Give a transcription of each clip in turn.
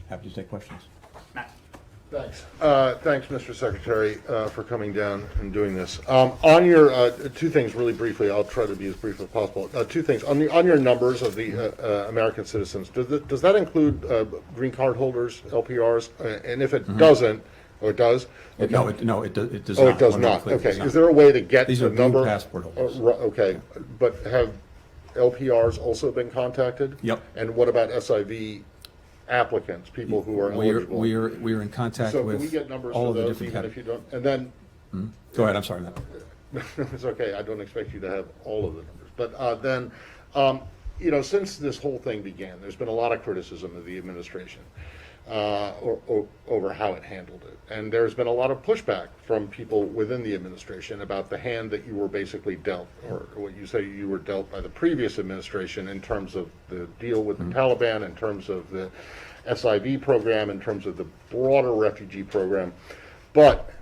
Happy to take questions. Thanks. Thanks, Mr. Secretary, for coming down and doing this. On your two things, really briefly, I'll try to be as brief as possible. Two things on your numbers of the American citizens. Does that include green card holders, LPRs? And if it doesn't, or it does? Okay. It does Oh, not. it does not. Okay. Is there a way to get These the are blue number? passport holders. Okay, but have LPRs also been contacted? Yep. And what about SIV applicants, people who are eligible? We are in contact So with can we get numbers all for of the those, different even if categories. you don't? And then, Go ahead. I'm sorry, Matt. it's okay, I don't expect you to have all of the numbers. But then, since this whole thing began, there's been a lot of criticism of the administration over how it handled it. And there's been a lot of pushback from people within the administration about the hand that you were basically dealt, or what you say you were dealt by the previous administration in terms of the deal with the Taliban, in terms of the SIV program, in terms of the broader refugee program. But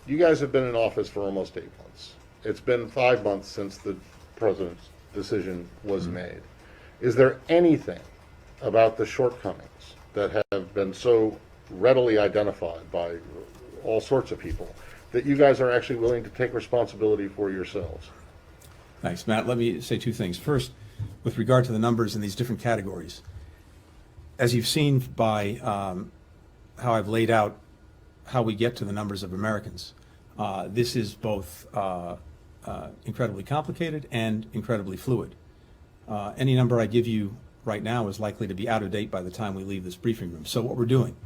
you guys have been in office for almost 8 months. It's been 5 months since the president's decision was made. Is there anything about the shortcomings that have been so readily identified by all sorts of people that you guys are actually willing to take responsibility for yourselves? Thanks, Matt. Let me say two things. First, with regard to the numbers in these different categories, as you've seen by how I've laid out how we get to the numbers of Americans, this is both incredibly complicated and incredibly fluid. Any number I give you right now is likely to be out of date by the time we leave this briefing room. So what we're doing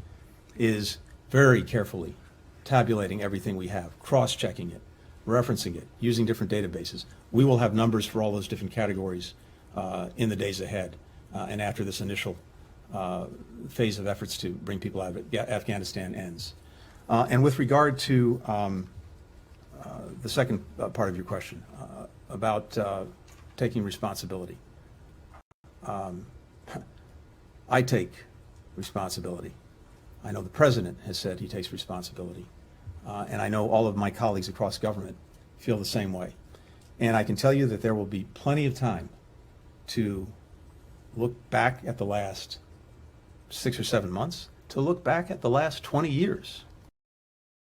is very carefully tabulating everything we have, cross-checking it, referencing it, using different databases. We will have numbers for all those different categories in the days ahead and after this initial phase of efforts to bring people out of Afghanistan ends. And with regard to the second part of your question about taking responsibility, I take responsibility. I know the president has said he takes responsibility. And I know all of my colleagues across government feel the same way. And I can tell you that there will be plenty of time to look back at the last 6 or 7 months, to look back at the last 20 years